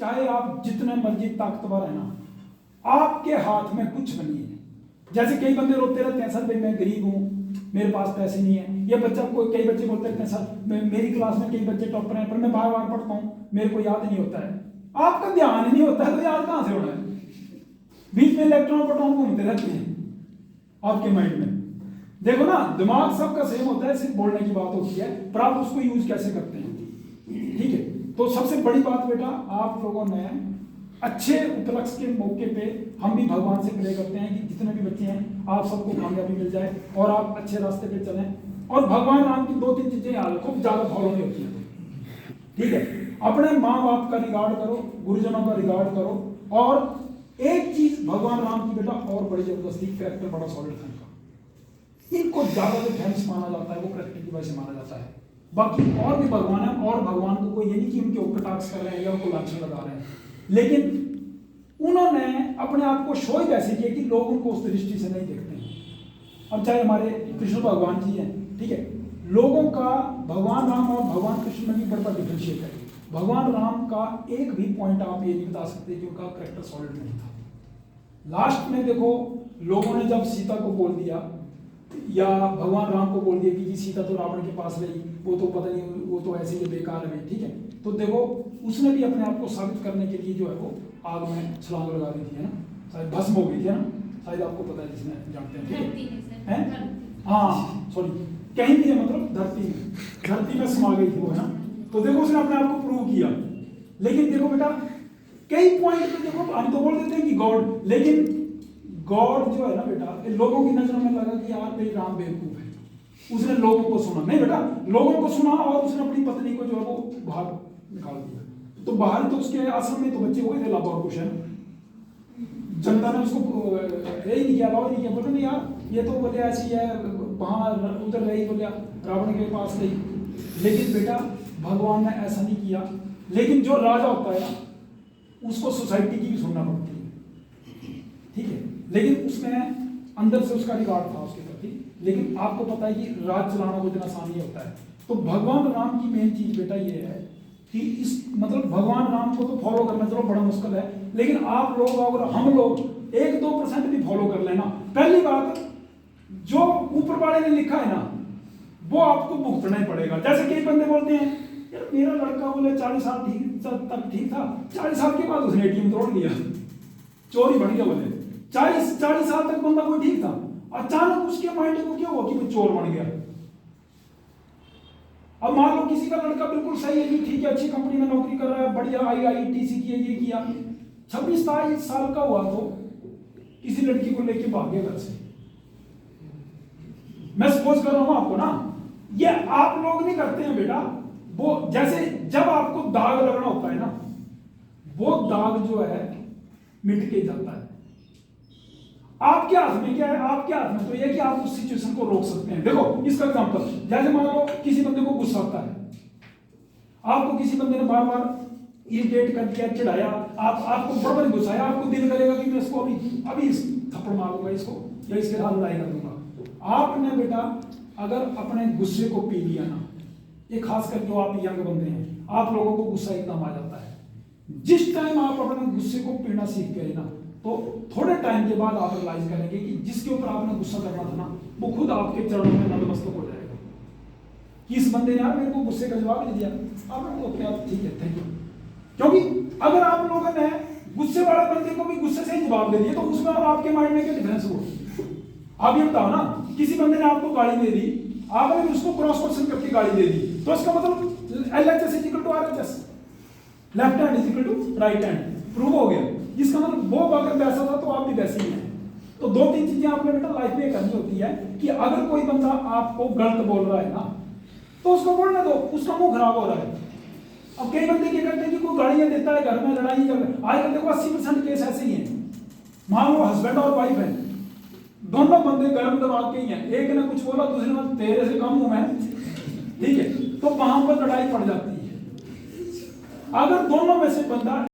चाहे आप जितने मर्जी ताकतवर है ना, आपके हाथ में कुछ नहीं है। जैसे कई बंदे रोते रहते हैं, सर भाई मैं गरीब हूँ, मेरे पास पैसे नहीं है। ये बच्चा कोई, कई बच्चे बोलते रहते हैं सर मेरी क्लास में कई बच्चे टॉपर हैं पर मैं बार बार पढ़ता हूँ, मेरे को याद नहीं होता है। आपका ध्यान ही नहीं होता है तो याद कहाँ से होना है? बीच में इलेक्ट्रॉन प्रोटॉन घूमते रहते हैं आपके माइंड में। देखो ना, दिमाग सबका सेम होता है, सिर्फ बोलने की बात होती है, पर आप उसको यूज कैसे करते हैं। ठीक है, तो सबसे बड़ी बात बेटा, आप लोगों ने अच्छे उपलक्ष्य के मौके पे हम भी भगवान से प्रे करते हैं कि जितने भी बच्चे हैं आप सबको कामयाबी मिल जाए और आप अच्छे रास्ते पे चलें। और भगवान राम की 2-3 चीजें याद रखो, ज्यादा फॉलो नहीं होती हैं। ठीक है, अपने माँ बाप का रिगार्ड करो, गुरुजनों का रिगार्ड करो। और एक चीज भगवान राम की बेटा और बड़ी जबरदस्ती, कैरेक्टर बड़ा सॉलिड था इनका। इनको ज्यादा जो फेमस माना जाता है वो कैरेक्टर की वजह से माना जाता है। बाकी और भी भगवान है, और भगवान को कोई ये नहीं कि उनके ऊपर टास्क कर रहे हैं या उनको लाछन लगा रहे हैं, लेकिन उन्होंने अपने आप को शो ही वैसे किया कि लोग उनको उस दृष्टि से नहीं देखते हैं। अब चाहे हमारे कृष्ण भगवान जी हैं, ठीक है, लोगों का भगवान राम और भगवान कृष्ण में भी बड़ा डिफरेंशिएट है। भगवान राम का एक भी पॉइंट आप ये नहीं बता सकते कि उनका कैरेक्टर सॉलिड नहीं था। लास्ट में देखो, लोगों ने जब सीता को बोल दिया या भगवान राम को बोल दिया कि जी सीता तो रावण के पास रही, वो तो पता नहीं, वो तो ऐसे ही बेकार है। ठीक है, तो देखो उसने भी अपने आप को साबित करने के लिए जो है वो आग में छलांग लगा दी थी, है ना, शायद भस्म हो गई थी, है ना, शायद आपको पता है, जिसने जानते हैं। हाँ सॉरी, कहीं भी है, मतलब धरती में समा गई थी वो, है ना। तो देखो उसने अपने आप को प्रूव किया। लेकिन देखो बेटा, कई पॉइंट पे देखो हम तो बोल देते हैं कि गॉड, लेकिन गॉड जो है ना बेटा, लोगों की नजरों में लगा कि यार भाई राम बेवकूफ है, उसने लोगों को सुना नहीं बेटा, लोगों को सुना और उसने अपनी पत्नी को जो है वो बाहर निकाल दिया। तो बाहर तो उसके आश्रम में तो बच्चे हो गए थे लाभ और कुछ, है, जनता ने उसको यही नहीं किया, अलाउ नहीं किया, बोले नहीं यार ये तो बोले ऐसी है, वहां उधर रही, बोले रावण के पास रही। लेकिन बेटा भगवान ने ऐसा नहीं किया। लेकिन जो राजा होता है ना, उसको सोसाइटी की भी सुनना पड़ती है। ठीक है, लेकिन उसमें अंदर से उसका रिकॉर्ड था उसके प्रति। लेकिन आपको पता है कि राज चलाना वो इतना आसान नहीं होता है। तो भगवान राम की मेन चीज बेटा ये है कि इस मतलब भगवान राम को तो फॉलो करना चलो बड़ा मुश्किल है, लेकिन आप लोग और हम लोग 1-2% भी फॉलो कर लेना। पहली बात, जो ऊपर वाले ने लिखा है ना वो आपको भुगतना ही पड़ेगा। जैसे कई बंदे बोलते हैं यार मेरा लड़का बोले 40 साल तक ठीक था, 40 साल के बाद उसने एटीएम तोड़ लिया, चोरी बन गया। बोले 40 साल तक बंदा कोई ठीक था, अचानक उसके माइंड को क्या हुआ कि वो चोर बन गया। अब मान लो किसी का लड़का बिल्कुल सही है, ठीक है, अच्छी कंपनी में नौकरी कर रहा है, बढ़िया IIT किया, ये किया, 26-27 साल का हुआ तो किसी लड़की को लेके भाग गया घर से। मैं सपोज कर रहा हूं आपको ना, ये आप लोग नहीं करते हैं बेटा। वो जैसे जब आपको दाग लगना होता है ना, वो दाग जो है मिट के जाता है। आपके हाथ में क्या है? आपके हाथ में तो ये कि आप उस सिचुएशन को रोक सकते हैं। देखो इसका एग्जांपल, जैसे मान लो किसी बंदे को गुस्सा आता है, आपको किसी बंदे ने बार बार इरिटेट कर दिया, चिढ़ाया, आपको बराबर गुस्सा आया, आपको दिल करेगा कि मैं इसको अभी थप्पड़ मारूंगा इसको या इसके साथ लड़ाई कर दूंगा। आपने बेटा अगर अपने गुस्से को पी लिया ना, ये खासकर जो आप यंग बंदे हैं, आप लोगों को गुस्सा एकदम आ जाता है। जिस टाइम आप अपने गुस्से को पीना सीख गए ना, तो थोड़े टाइम के बाद आप रियलाइज करेंगे कि जिसके ऊपर आपने गुस्सा करना था ना, वो खुद आपके चरणों में नतमस्तक हो जाएगा कि इस बंदे ने यार मेरे को गुस्से का जवाब नहीं दिया। आपने तो क्या, ठीक है, थैंक यू। क्योंकि अगर आप लोगों ने गुस्से वाले बंदे को भी गुस्से से ही जवाब दे दिया, तो उसमें और आपके माइंड में क्या डिफरेंस हुआ? आप ये बताओ ना, किसी बंदे ने आपको गाली दे दी, आपने उसको क्रॉस क्वेश्चन करके गाली दे दी, तो इसका मतलब LHS = RHS, left hand = right hand, prove हो गया। इसका मतलब वो अगर वैसा था तो आप भी वैसे ही हैं। तो 2-3 चीजें आपने बेटा लाइफ में करनी होती है कि अगर कोई बंदा आपको गलत बोल रहा है ना, तो उसको बोलने दो, उसका मुंह खराब हो रहा है। अब कई बंदे क्या करते हैं कि कोई गालियां देता है, घर में लड़ाई कर, आजकल देखो 80% केस ऐसे ही हैं। मान लो हस्बैंड और वाइफ है, दोनों बंदे गर्म दिमाग के ही हैं, एक ने कुछ बोला, दूसरे ने तेरे से कम हूं मैं, ठीक है, तो वहां पर लड़ाई पड़ जाती है। अगर दोनों में से बंदा